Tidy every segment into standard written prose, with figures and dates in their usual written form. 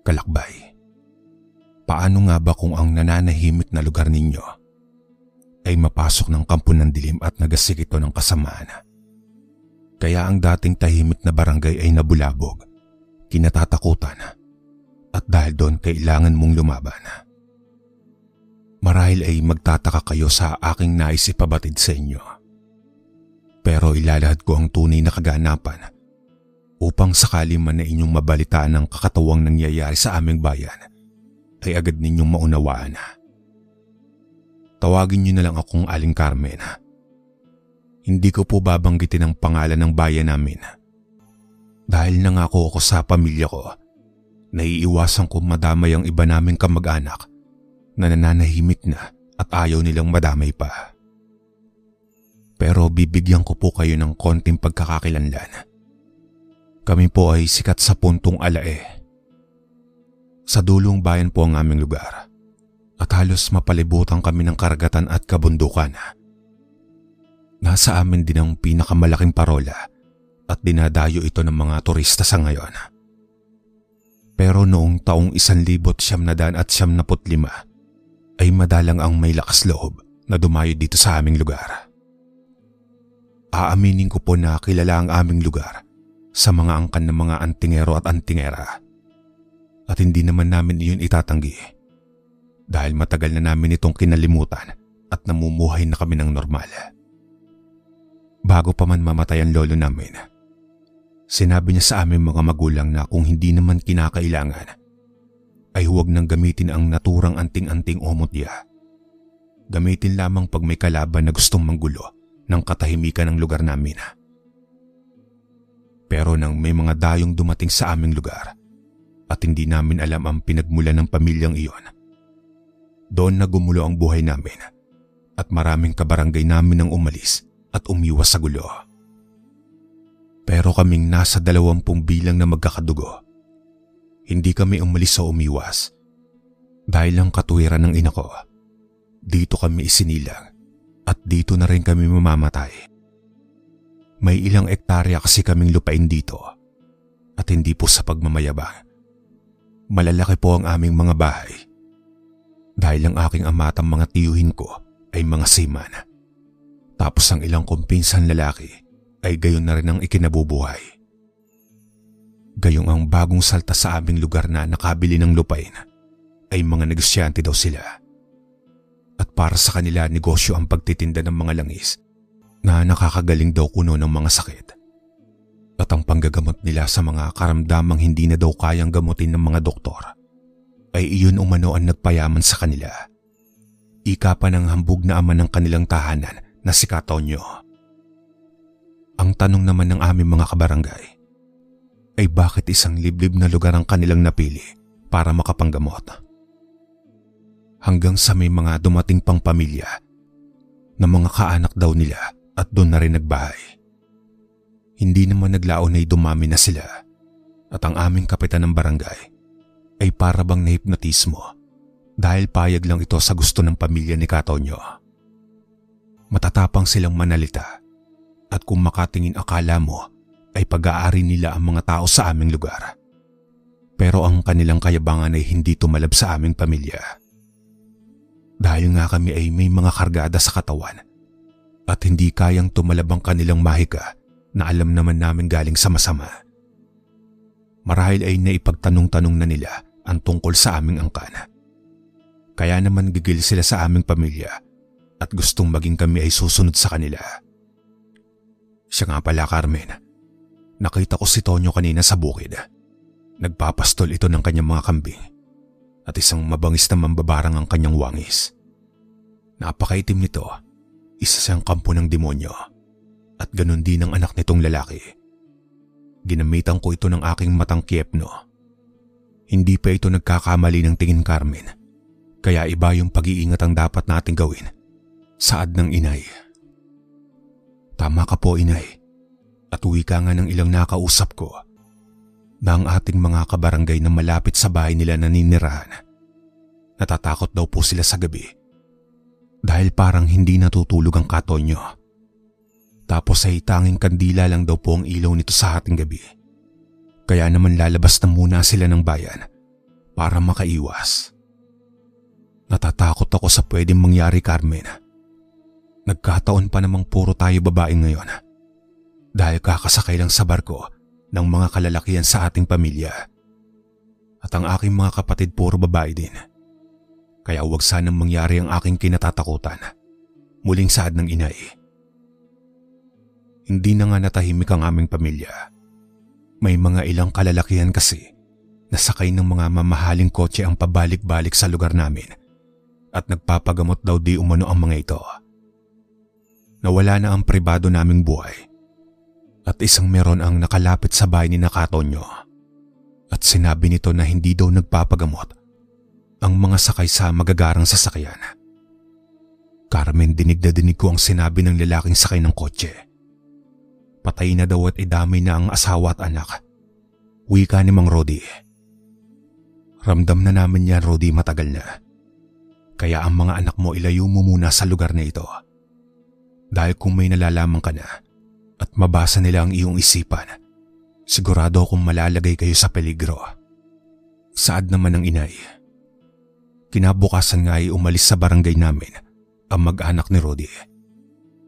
Kalakbay, paano nga ba kung ang nananahimik na lugar ninyo ay mapasok ng kampo ng dilim at nagasik ito ng kasamaan? Kaya ang dating tahimik na barangay ay nabulabog, kinatatakutan, at dahil doon kailangan mong lumaban. Marahil ay magtataka kayo sa aking nais ipabatid sa inyo. Pero ilalahad ko ang tunay na kaganapan upang sakali man na inyong mabalitaan ang kakatawang nangyayari sa aming bayan ay agad ninyong maunawaan. Tawagin niyo na lang akong Aling Carmen. Hindi ko po babanggitin ang pangalan ng bayan namin. Dahil nangako ako sa pamilya ko, naiiwasan ko madamay ang iba naming kamag-anak na nananahimik na at ayaw nilang madamay pa. Pero bibigyan ko po kayo ng konting pagkakakilanlan. Kami po ay sikat sa puntong Alae. Sa dulong bayan po ang aming lugar at halos mapalibutan kami ng karagatan at kabundukan. Nasa amin din ang pinakamalaking parola at dinadayo ito ng mga turista sa ngayon. Pero noong taong 1995 ay madalang ang may lakas loob na dumayo dito sa aming lugar. Aaminin ko po na kilala ang aming lugar sa mga angkan ng mga antingero at antingera. At hindi naman namin iyon itatanggi dahil matagal na namin itong kinalimutan at namumuhay na kami ng normal. Bago pa man mamatay ang lolo namin, sinabi niya sa aming mga magulang na kung hindi naman kinakailangan, ay huwag nang gamitin ang naturang anting-anting o mutya. Gamitin lamang pag may kalaban na gustong manggulo ng katahimikan ng lugar namin. Pero nang may mga dayong dumating sa aming lugar at hindi namin alam ang pinagmulan ng pamilyang iyon, doon na gumulo ang buhay namin at maraming kabarangay namin ang umalis at umiwas sa gulo. Pero kaming nasa 20 bilang na magkakadugo, hindi kami umalis o umiwas dahil ang katuwiran ng ina ko. Dito kami isinilang at dito na rin kami mamamatay. May ilang ektarya kasi kaming lupain dito at hindi po sa pagmamayabang. Malalaki po ang aming mga bahay dahil ang aking ama at ang mga tiyuhin ko ay mga seaman. Tapos ang ilang kong pinsan lalaki ay gayon na rin ang ikinabubuhay. Gayong ang bagong salta sa aming lugar na nakabili ng lupain ay mga negosyante daw sila. At para sa kanila negosyo ang pagtitinda ng mga langis na nakakagaling daw kuno ng mga sakit. At ang panggagamot nila sa mga karamdamang hindi na daw kayang gamutin ng mga doktor ay iyon umano ang nagpayaman sa kanila. Ika pa ng hambog na ama ng kanilang tahanan na si Katonyo. Ang tanong naman ng aming mga kabarangay ay bakit isang liblib na lugar ang kanilang napili para makapanggamot. Hanggang sa may mga dumating pang pamilya na mga kaanak daw nila at doon na rin nagbahay. Hindi naman naglaon ay dumami na sila at ang aming kapitan ng barangay ay para bang nahipnotismo dahil payag lang ito sa gusto ng pamilya ni Katonyo. Matatapang silang manalita at kung makatingin akala mo ay pag-aari nila ang mga tao sa aming lugar. Pero ang kanilang kayabangan ay hindi tumalab sa aming pamilya. Dahil nga kami ay may mga kargada sa katawan at hindi kayang tumalab ang kanilang mahika na alam naman namin galing sa masama. Marahil ay naipagtanong-tanong na nila ang tungkol sa aming angkan. Kaya naman gigil sila sa aming pamilya at gustong maging kami ay susunod sa kanila. Siya nga pala, Carmen. Nakita ko si Tonyo kanina sa bukid. Nagpapastol ito ng kanyang mga kambing at isang mabangis na mambabarang ang kanyang wangis. Napakaitim nito, isa siyang kampo ng demonyo at ganun din ang anak nitong lalaki. Ginamitan ko ito ng aking matang kiepno. Hindi pa ito nagkakamali ng tingin, Carmen, kaya iba yung pag-iingat ang dapat nating gawin. Saad ng inay. Tama ka po, inay. At wika nga ng ilang nakausap ko na ang ating mga kabarangay na malapit sa bahay nila naninirahan, natatakot daw po sila sa gabi dahil parang hindi natutulog ang Katonyo. Tapos ay tanging kandila lang daw po ang ilaw nito sa hating gabi. Kaya naman lalabas na muna sila ng bayan para makaiwas. Natatakot ako sa pwedeng mangyari, Carmen. Nagkataon pa namang puro tayo babae ngayon. Dahil kakasakay lang sa barko ng mga kalalakihan sa ating pamilya. At ang aking mga kapatid puro babae din. Kaya huwag sanang mangyari ang aking kinatatakutan. Muling saad ng inay. Hindi na nga natahimik ang aming pamilya. May mga ilang kalalakihan kasi na sakay ng mga mamahaling kotse ang pabalik-balik sa lugar namin at nagpapagamot daw di umano ang mga ito. Nawala na ang pribado naming buhay at isang meron ang nakalapit sa bahay ni Katonyo at sinabi nito na hindi daw nagpapagamot ang mga sakay sa magagarang sasakyan. Carmen, dinig na dinig ko ang sinabi ng lalaking sakay ng kotse. Patay na daw at idamay na ang asawa at anak. Wika ni Mang Rodi. Ramdam na namin yan, Rodi, matagal na. Kaya ang mga anak mo ilayo mo muna sa lugar na ito. Dahil kung may nalalaman ka na at mabasa nila ang iyong isipan, sigurado akong malalagay kayo sa peligro. Saad naman ng inay. Kinabukasan nga ay umalis sa barangay namin ang mag-anak ni Rodi.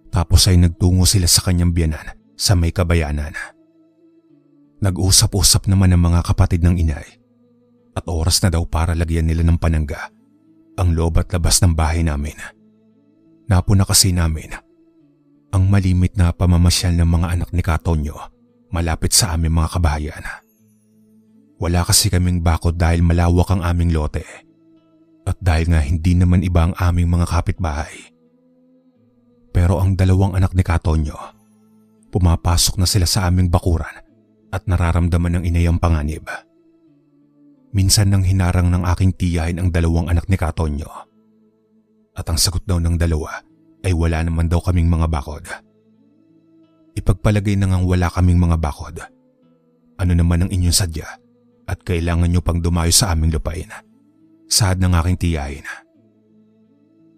Tapos ay nagtungo sila sa kanyang biyanan sa may kabayanan. Nag-usap-usap naman ang mga kapatid ng inay at oras na daw para lagyan nila ng panangga ang loob at labas ng bahay namin. Napuna kasi namin ang malimit na pamamasyal ng mga anak ni Katonyo malapit sa aming mga kabahayan. Wala kasi kaming bakod dahil malawak ang aming lote at dahil nga hindi naman iba ang aming mga kapitbahay. Pero ang dalawang anak ni Katonyo, pumapasok na sila sa aming bakuran at nararamdaman ng inay ang panganib. Minsan nang hinarang ng aking tiyahin ang dalawang anak ni Katonyo. At ang sagot daw ng dalawa ay wala naman daw kaming mga bakod. Ipagpalagay na ngang wala kaming mga bakod. Ano naman ang inyong sadya at kailangan nyo pang dumayo sa aming lupain? Saad ng aking tiyahin.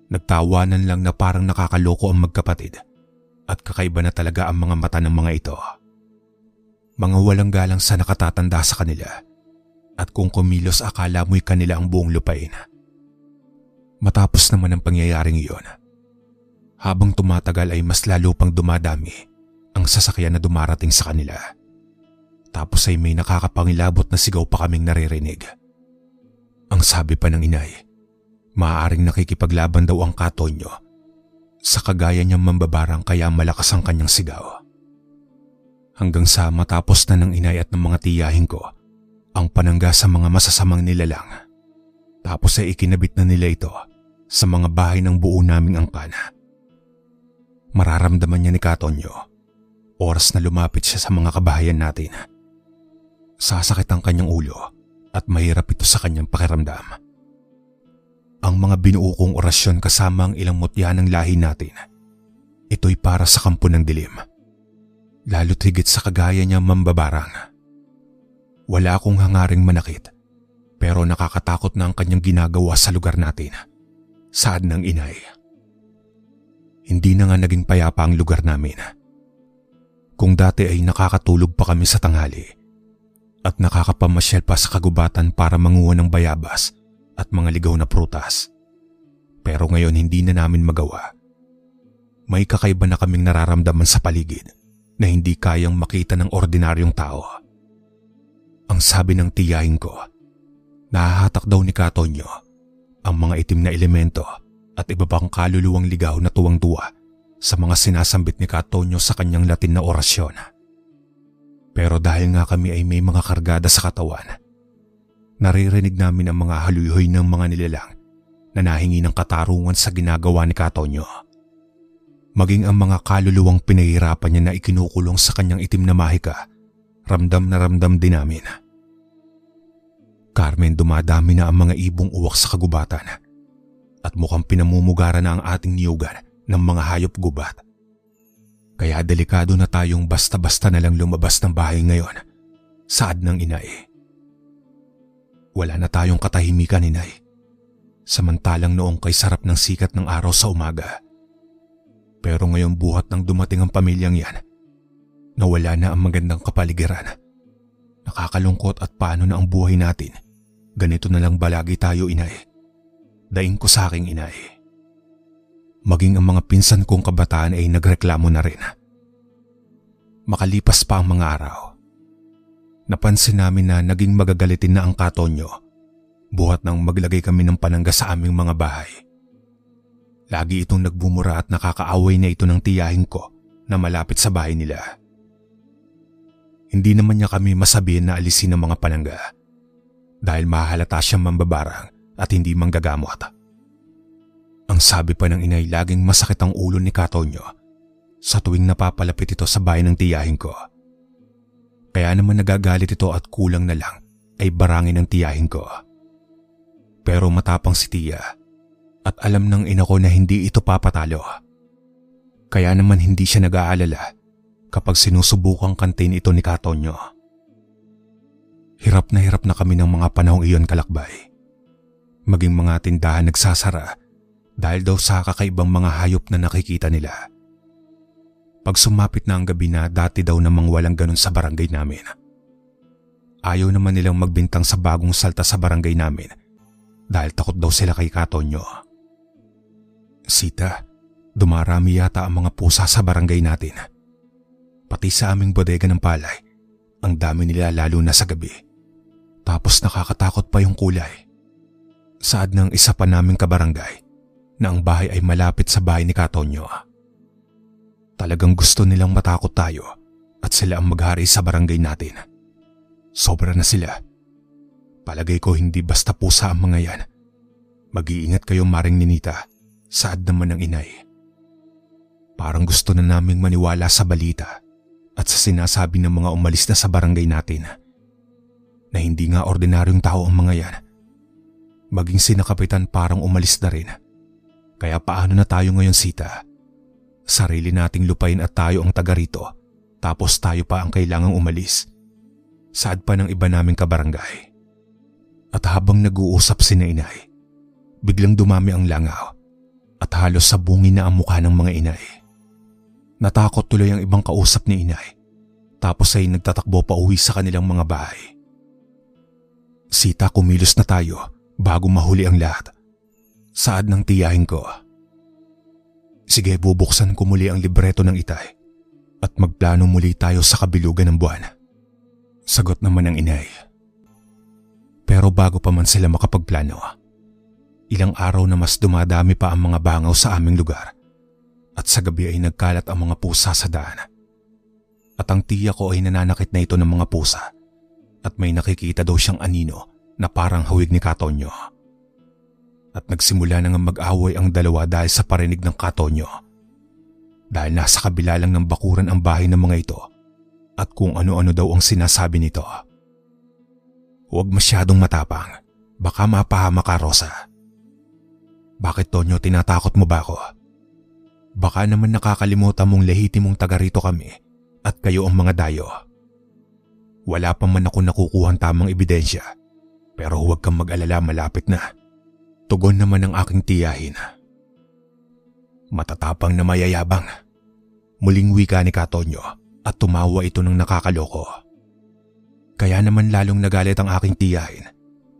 Nagtawanan lang na parang nakakaloko ang magkapatid at kakaiba na talaga ang mga mata ng mga ito. Mga walang galang sa nakatatanda sa kanila at kung kumilos akala mo'y kanila ang buong lupain. Matapos naman ang pangyayaring iyon, habang tumatagal ay mas lalo pang dumadami ang sasakyan na dumarating sa kanila. Tapos ay may nakakapangilabot na sigaw pa kaming naririnig. Ang sabi pa ng inay, maaaring nakikipaglaban daw ang Katonyo sa kagaya niyang mambabarang kaya malakas ang kanyang sigaw. Hanggang sa matapos na ng inay at ng mga tiyahin ko ang panangga sa mga masasamang nilalang. Tapos ay ikinabit na nila ito sa mga bahay ng buo naming angkan. Mararamdaman niya ni Katonyo, oras na lumapit siya sa mga kabahayan natin. Sasakit ang kanyang ulo at mahirap ito sa kanyang pakiramdam. Ang mga binuo kong orasyon kasama ang ilang mutya ng lahi natin, ito'y para sa kampo ng dilim. Lalo't higit sa kagaya niya mambabarang. Wala akong hangaring manakit, pero nakakatakot na ang kanyang ginagawa sa lugar natin. Saad ng inay. Hindi na nga naging payapa ang lugar namin. Kung dati ay nakakatulog pa kami sa tanghali at nakakapamasyal pa sa kagubatan para manguha ng bayabas at mga ligaw na prutas. Pero ngayon hindi na namin magawa. May kakaiba na kaming nararamdaman sa paligid na hindi kayang makita ng ordinaryong tao. Ang sabi ng tiyahin ko, nahahatak daw ni Katonyo ang mga itim na elemento at iba pang kaluluwang ligaw na tuwang-tuwa sa mga sinasambit ni Katonyo sa kanyang Latin na orasyon. Pero dahil nga kami ay may mga kargada sa katawan, naririnig namin ang mga haluyhoy ng mga nilalang na nahingi ng katarungan sa ginagawa ni Katonyo. Maging ang mga kaluluwang pinahirapan niya na ikinukulong sa kanyang itim na mahika, ramdam na ramdam din namin. Carmen, dumadami na ang mga ibong uwak sa kagubatan at mukhang pinamumugaran na ang ating niyugan ng mga hayop gubat. Kaya delikado na tayong basta-basta na lang lumabas ng bahay ngayon, saad ng inay. Wala na tayong katahimikan, inay. Samantalang noong kay sarap ng sikat ng araw sa umaga. Pero ngayon buhat ng dumating ang pamilyang yan, nawala na ang magandang kapaligiran. Nakakalungkot at paano na ang buhay natin Ganito na lang balagi tayo, inay. Daing ko sa aking inay. Maging ang mga pinsan kong kabataan ay nagreklamo na rin. Makalipas pa ang mga araw, napansin namin na naging magagalitin na ang Katonyo buhat nang maglagay kami ng panangga sa aming mga bahay. Lagi itong nagbumura at nakakaaway na ito ng tiyahin ko na malapit sa bahay nila. Hindi naman niya kami masabihin na alisin ang mga panangga dahil mahalata siyang mambabarang at hindi manggagamot. Ang sabi pa ng inay, laging masakit ang ulo ni Katonyo sa tuwing napapalapit ito sa bahay ng tiyahin ko. Kaya naman nagagalit ito at kulang na lang ay barangin ng tiyahin ko. Pero matapang si tiya at alam ng ina ko na hindi ito papatalo. Kaya naman hindi siya nag-aalala kapag sinusubukang kantin ito ni Katonyo. Hirap na kami ng mga panahong iyon, kalakbay. Maging mga tindahan nagsasara dahil daw sa kakaibang mga hayop na nakikita nila. Pag sumapit na ang gabi na, dati daw namang walang ganun sa barangay namin. Ayaw naman nilang magbintang sa bagong salta sa barangay namin dahil takot daw sila kay Katonyo. Sita, dumarami yata ang mga pusa sa barangay natin. Pati sa aming bodega ng palay, ang dami nila lalo na sa gabi. Tapos nakakatakot pa yung kulay. Saad ng isa pa naming kabarangay na ang bahay ay malapit sa bahay ni Katonyo. Talagang gusto nilang matakot tayo at sila ang maghari sa barangay natin. Sobra na sila. Palagay ko hindi basta pusa ang mga yan. Mag-iingat kayo, Maring Ninita, saad naman ng inay. Parang gusto na naming maniwala sa balita at sa sinasabi ng mga umalis na sa barangay natin na hindi nga ordinaryong tao ang mga yan. Maging sina Kapitan parang umalis na rin. Kaya paano na tayo ngayon, Sita? Sarili nating lupain at tayo ang taga rito, tapos tayo pa ang kailangang umalis. Saad pa ng iba naming kabarangay. At habang nag-uusap sina inay, biglang dumami ang langaw at halos sabungin na ang mukha ng mga inay. Natakot tuloy ang ibang kausap ni inay, tapos ay nagtatakbo pa uwi sa kanilang mga bahay. Sita, kumilos na tayo bago mahuli ang lahat, saad ng tiyahin ko. Sige, bubuksan ko muli ang libreto ng itay at magplano muli tayo sa kabilugan ng buwan, sagot naman ng inay. Pero bago pa man sila makapagplano, ilang araw na mas dumadami pa ang mga bangaw sa aming lugar at sa gabi ay nagkalat ang mga pusa sa daan. At ang tiya ko ay nananakit na ito ng mga pusa at may nakikita daw siyang anino na parang hawig ni Katonyo. At nagsimula na nga mag-away ang dalawa dahil sa parinig ng Katonyo. Dahil nasa kabila lang ng bakuran ang bahay ng mga ito at kung ano-ano daw ang sinasabi nito. Huwag masyadong matapang, baka mapahama ka, Rosa. Bakit, Tonyo, tinatakot mo ba ako? Baka naman nakakalimutan mong lehitimong taga rito kami at kayo ang mga dayo. Wala pa man ako nakukuhang tamang ebidensya, pero huwag kang mag-alala, malapit na. Tugon naman ng aking tiyahin. Matatapang na mayayabang. Muling wika ni Katonyo at tumawa ito ng nakakaloko. Kaya naman lalong nagalit ang aking tiyahin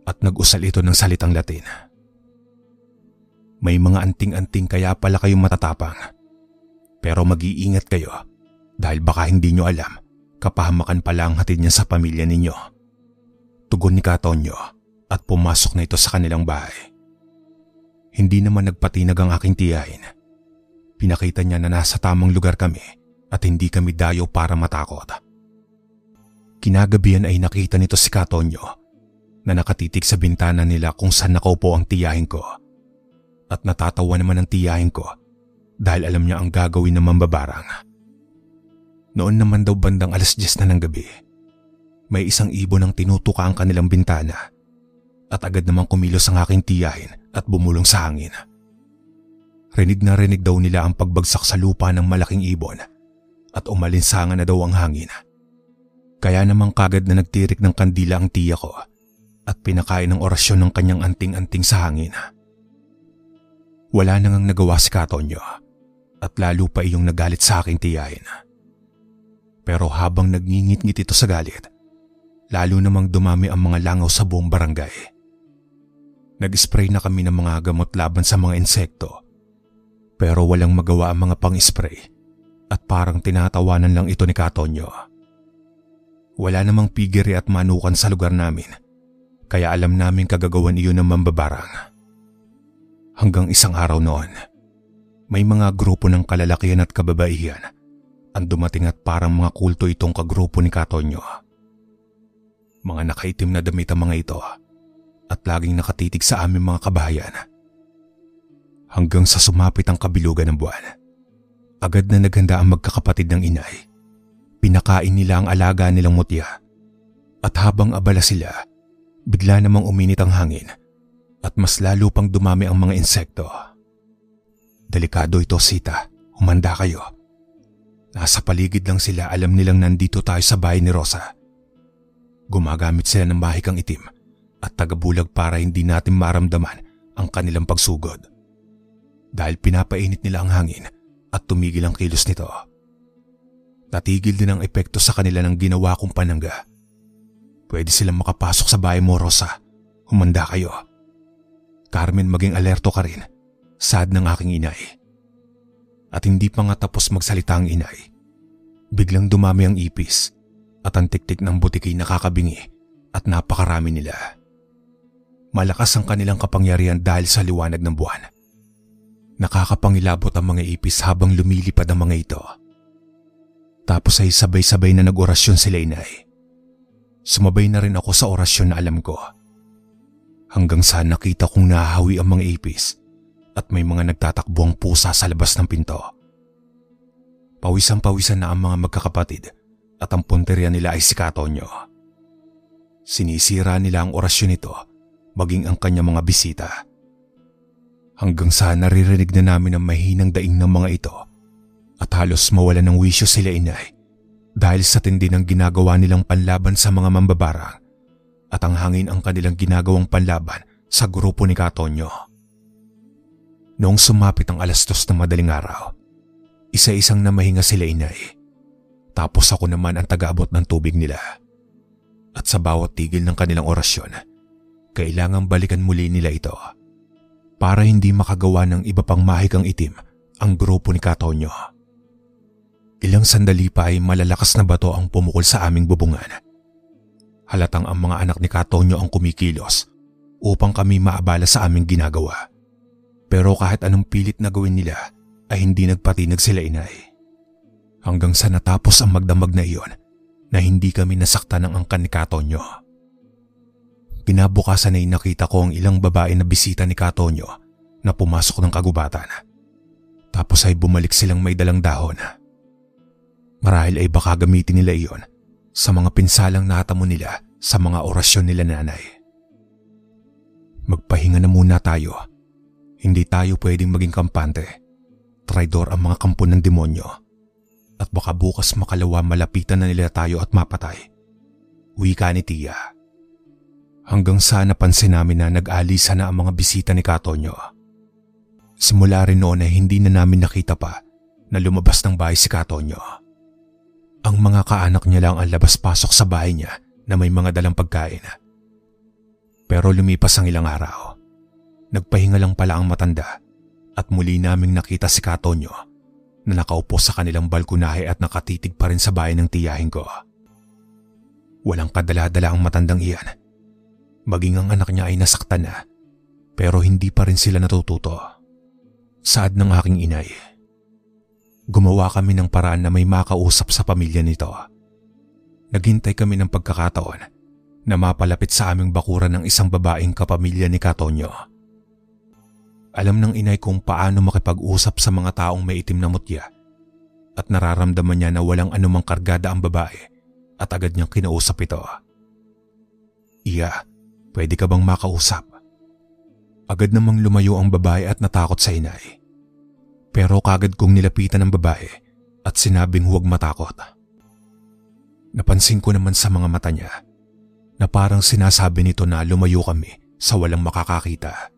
at nag-usal ito ng salitang Latin. May mga anting-anting kaya pala kayong matatapang. Pero mag-iingat kayo dahil baka hindi nyo alam, kapahamakan pala ang hatid niya sa pamilya ninyo. Tugon ni Katonyo at pumasok na ito sa kanilang bahay. Hindi naman nagpatinag ang aking tiyahin. Pinakita niya na nasa tamang lugar kami at hindi kami dayo para matakot. Kinagabihan ay nakita nito si Katonyo na nakatitig sa bintana nila kung saan nakaupo ang tiyahin ko. At natatawa naman ang tiyahin ko dahil alam niya ang gagawin ng mambabarang. Noon naman daw bandang 10:00 na ng gabi, may isang ibon ang tinutuka ang kanilang bintana at agad namang kumilos ang aking tiyahin at bumulong sa hangin. Rinig na rinig daw nila ang pagbagsak sa lupa ng malaking ibon at umalinsangan na daw ang hangin. Kaya namang kagad na nagtirik ng kandila ang tiya ko at pinakain ng orasyon ng kanyang anting-anting sa hangin. Wala nang nagawa si Katonyo at lalo pa iyong nagalit sa aking tiyahin. Pero habang nagngingit-ngit ito sa galit, lalo namang dumami ang mga langaw sa buong barangay. Nag-spray na kami ng mga gamot laban sa mga insekto. Pero walang magawa ang mga pang-spray at parang tinatawanan lang ito ni Katonyo. Wala namang pigiri at manukan sa lugar namin, kaya alam namin kagagawan iyon ng mambabarang. Hanggang isang araw noon, may mga grupo ng kalalakihan at kababaihan ang dumating at parang mga kulto itong kagrupo ni Katonyo. Mga nakaitim na damit ang mga ito at laging nakatitig sa aming mga kabahayan. Hanggang sa sumapit ang kabilugan ng buwan, agad na naghanda ang magkakapatid ng inay. Pinakain nila ang alaga nilang mutya. At habang abala sila, bigla namang uminit ang hangin at mas lalo pang dumami ang mga insekto. Delikado ito, Sita. Humanda kayo. Nasa paligid lang sila, alam nilang nandito tayo sa bahay ni Rosa. Gumagamit sila ng mahikang itim at tagabulag para hindi natin maramdaman ang kanilang pagsugod. Dahil pinapainit nila ang hangin at tumigil ang kilos nito. Natigil din ang epekto sa kanila ng ginawa kong panangga. Pwede silang makapasok sa bahay mo, Rosa. Humanda kayo. Carmen, maging alerto ka rin. Sad ng aking inay. At hindi pa nga tapos magsalita ang inay. Biglang dumami ang ipis at ang tiktik ng butiki nakakabingi at napakarami nila. Malakas ang kanilang kapangyarihan dahil sa liwanag ng buwan. Nakakapangilabot ang mga ipis habang lumilipad ang mga ito. Tapos ay sabay-sabay na nag-orasyon sila, inay. Sumabay na rin ako sa orasyon na alam ko. Hanggang sa nakita kong nahahawi ang mga ipis at may mga nagtatakbuang pusa sa labas ng pinto. Pawisan-pawisan na ang mga magkakapatid at ang punteriya nila ay si Katonyo. Sinisira nila ang orasyon nito maging ang kanyang mga bisita. Hanggang sa naririnig na namin ang mahinang daing ng mga ito at halos mawala ng wisyo sila, inay, dahil sa tindi ng ginagawa nilang panlaban sa mga mambabarang at ang hangin ang kanilang ginagawang panlaban sa grupo ni Katonyo. Noong sumapit ang 2:00 ng madaling araw, isa-isang namahinga sila, inay. Tapos ako naman ang taga-abot ng tubig nila. At sa bawat tigil ng kanilang orasyon, kailangang balikan muli nila ito para hindi makagawa ng iba pang mahikang itim ang grupo ni Katonyo. Ilang sandali pa ay malalakas na bato ang pumukol sa aming bubungan. Halatang ang mga anak ni Katonyo ang kumikilos upang kami maabala sa aming ginagawa. Pero kahit anong pilit na gawin nila ay hindi nagpatinag sila, inay. Hanggang sa natapos ang magdamag na iyon na hindi kami nasaktan ng angkan ni Katonyo. Kinabukasan ay nakita ko ang ilang babae na bisita ni Katonyo na pumasok ng kagubatan. Tapos ay bumalik silang may dalang dahon. Marahil ay baka gamitin nila iyon sa mga pinsalang natamo nila sa mga orasyon nila, nanay. Magpahinga na muna tayo. Hindi tayo pwedeng maging kampante. Traidor ang mga kampo ng demonyo. At baka bukas makalawa malapitan na nila tayo at mapatay. Wika ni Tia. Hanggang sa napansin namin na nag-alisa na ang mga bisita ni Katonyo. Simula rin noon ay hindi na namin nakita pa na lumabas ng bahay si Katonyo. Ang mga kaanak niya lang ang labas-pasok sa bahay niya na may mga dalang pagkain. Pero lumipas ang ilang araw. Nagpahinga lang pala ang matanda at muli naming nakita si Katonyo na nakaupo sa kanilang balkonahe at nakatitig pa rin sa bahay ng tiyahin ko. Walang kadala-dala ang matandang iyan. Maging ang anak niya ay nasaktan na, pero hindi pa rin sila natututo. Saad ng aking inay. Gumawa kami ng paraan na may makausap sa pamilya nito. Naghintay kami ng pagkakataon na mapalapit sa aming bakuran ng isang babaeng kapamilya ni Katonyo. Alam ng inay kung paano makipag-usap sa mga taong may itim na mutya at nararamdaman niya na walang anumang kargada ang babae at agad niyang kinausap ito. Iya, pwede ka bang makausap? Agad namang lumayo ang babae at natakot sa inay. Pero kagad kong nilapitan ang babae at sinabing huwag matakot. Napansin ko naman sa mga mata niya na parang sinasabi nito na lumayo kami sa walang makakakita.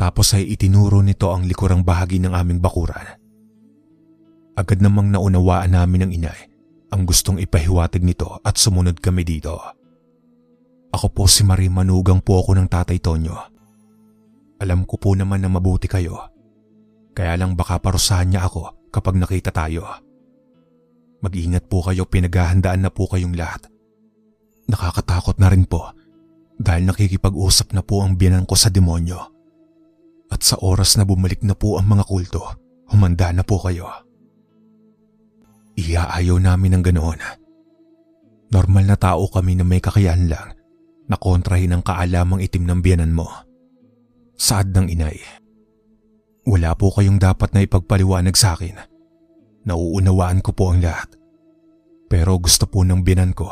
Tapos ay itinuro nito ang likurang bahagi ng aming bakuran. Agad namang naunawaan namin ng inay ang gustong ipahiwatig nito at sumunod kami dito. Ako po si Marie, manugang po ako ng tatay Tonyo. Alam ko po naman na mabuti kayo. Kaya lang baka parusahan niya ako kapag nakita tayo. Mag-ingat po kayo, pinaghahandaan na po kayong lahat. Nakakatakot na rin po dahil nakikipag-usap na po ang biyenan ko sa demonyo. At sa oras na bumalik na po ang mga kulto, humanda na po kayo. Iaayaw namin ng ganoon. Normal na tao kami na may kakayahan lang na kontrahin ang kaalamang itim ng biyenan mo. Saad ng inay. Wala po kayong dapat na ipagpaliwanag sa akin. Nauunawaan ko po ang lahat. Pero gusto po ng biyenan ko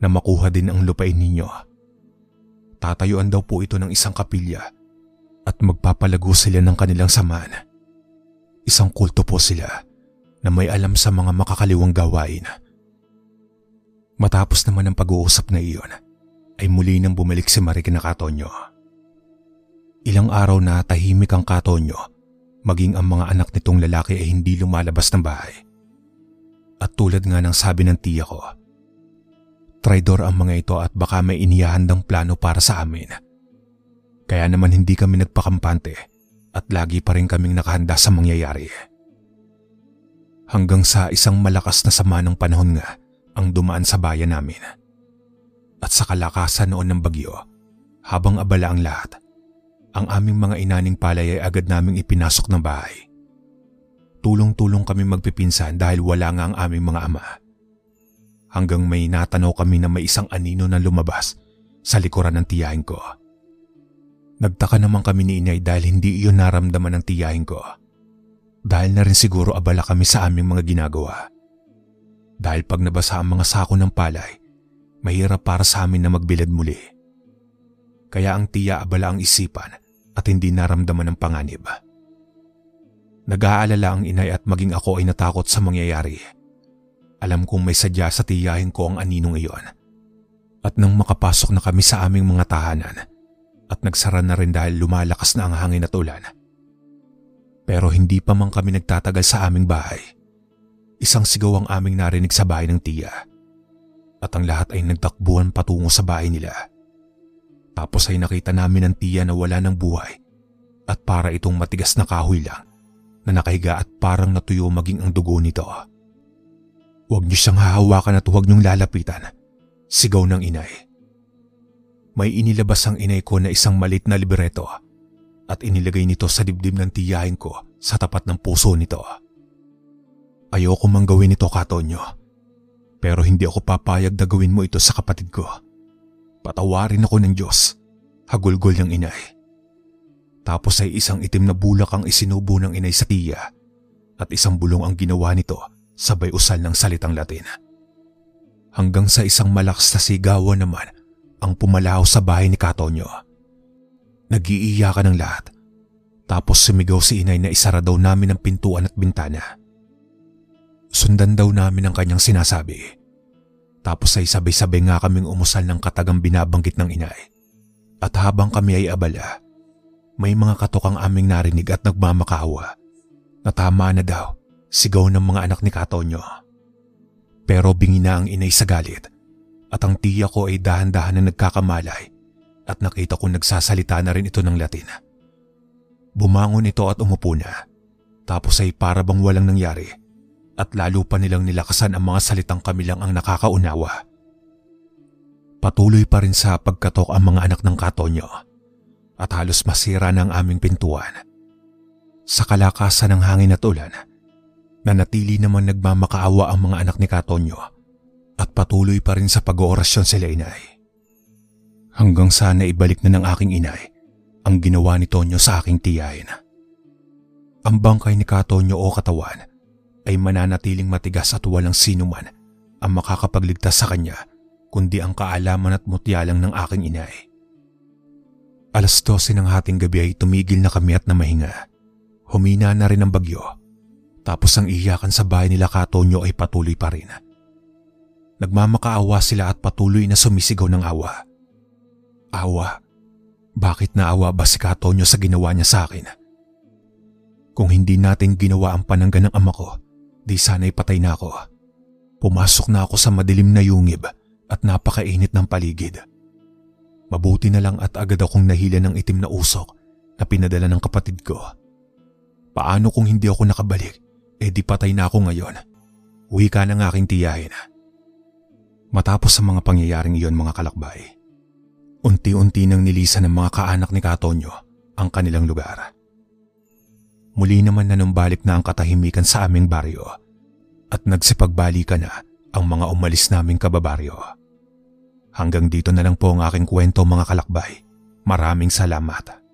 na makuha din ang lupain ninyo. Tatayuan daw po ito ng isang kapilya at magpapalago sila ng kanilang samahan. Isang kulto po sila na may alam sa mga makakaliwang gawain. Matapos naman ang pag-uusap na iyon, ay muli nang bumalik si Marie kina Katonyo. Ilang araw na tahimik ang Katonyo, maging ang mga anak nitong lalaki ay hindi lumalabas ng bahay. At tulad nga ng sabi ng tiya ko, traidor ang mga ito at baka may inihahandang plano para sa amin. Kaya naman hindi kami nagpakampante at lagi pa rin kaming nakahanda sa mangyayari. Hanggang sa isang malakas na sama ng panahon nga ang dumaan sa bayan namin. At sa kalakasan noon ng bagyo, habang abala ang lahat, ang aming mga inaning palay ay agad naming ipinasok ng bahay. Tulong-tulong kami magpipinsan dahil wala nga ang aming mga ama. Hanggang may natanaw kami na may isang anino na lumabas sa likuran ng tiyahin ko. Nagtaka naman kami ni inay dahil hindi iyon naramdaman ng tiyahin ko. Dahil na rin siguro abala kami sa aming mga ginagawa. Dahil pag nabasa ang mga sako ng palay, mahirap para sa amin na magbilad muli. Kaya ang tiya abala ang isipan at hindi naramdaman ng panganib. Nag-aalala ang inay at maging ako ay natakot sa mangyayari. Alam kong may sadya sa tiyahin ko ang aninong iyon. At nang makapasok na kami sa aming mga tahanan at nagsara na rin dahil lumalakas na ang hangin at ulan. Pero hindi pa man kami nagtatagal sa aming bahay. Isang sigaw ang aming narinig sa bahay ng tiya. At ang lahat ay nagtakbuhan patungo sa bahay nila. Tapos ay nakita namin ang tiya na wala ng buhay at para itong matigas na kahoy lang na nakahiga at parang natuyo maging ang dugo nito. Huwag niyo siyang hahawakan at huwag niyong lalapitan, sigaw ng inay. May inilabas ang inay ko na isang malit na libreto at inilagay nito sa dibdib ng tiyahin ko sa tapat ng puso nito. Ayoko mang gawin ito, Katonyo. Pero hindi ako papayag na gawin mo ito sa kapatid ko. Patawarin ako ng Diyos, hagulgol ng inay. Tapos ay isang itim na bulak ang isinubo ng inay sa tiya at isang bulong ang ginawa nito sabay usal ng salitang Latin. Hanggang sa isang malakas na sigawan naman ang pumalaw sa bahay ni Katonyo. Nag-iiyakan ng lahat. Tapos sumigaw si inay na isara daw namin ang pintuan at bintana. Sundan daw namin ang kanyang sinasabi. Tapos ay sabay-sabay nga kaming umusal ng katagang binabanggit ng inay. At habang kami ay abala, may mga katok ang aming narinig at nagmamakaawa. Na tama na daw, sigaw ng mga anak ni Katonyo. Pero bingi na ang inay sa galit at ang tiya ko ay dahan-dahan na nagkakamalay at nakita ko nagsasalita na rin ito ng Latin. Bumangon ito at umupo na. Tapos ay para bang walang nangyari. At lalo pa nilang nilakasan ang mga salitang kami lang ang nakakaunawa. Patuloy pa rin sa pagkatok ang mga anak ng Katonyo at halos masira na ang aming pintuan. Sa kalakasan ng hangin at ulan, nanatili naman nagmamakaawa ang mga anak ni Katonyo at patuloy pa rin sa pag-oorasyon sila inay. Hanggang sana ibalik na ng aking inay ang ginawa ni Tonyo sa aking tiyahin. Ang bangkay ni Katonyo o katawan ay mananatiling matigas at walang sino man ang makakapagligtas sa kanya kundi ang kaalaman at mutya lang ng aking inay. 12:00 ng hating gabi ay tumigil na kami at namahinga. Humina na rin ang bagyo. Tapos ang iyakan sa bahay nila Katonyo ay patuloy pa rin. Nagmamakaawa sila at patuloy na sumisigaw ng awa. Awa? Bakit naawa ba si Katonyo sa ginawa niya sa akin? Kung hindi natin ginawa ang panangga ng ama ko, di sana'y patay na ako. Pumasok na ako sa madilim na yungib at napakainit ng paligid. Mabuti na lang at agad akong nahila ng itim na usok na pinadala ng kapatid ko. Paano kung hindi ako nakabalik? Di patay na ako ngayon. Wika ng aking tiyahin. Matapos sa mga pangyayaring iyon mga kalakbay, unti-unti nang nilisan ng mga kaanak ni Katonyo ang kanilang lugar. Muli naman nanumbalik na ang katahimikan sa aming baryo at nagsipagbalikan na ang mga umalis naming kababaryo. Hanggang dito na lang po ang aking kwento mga kalakbay. Maraming salamat.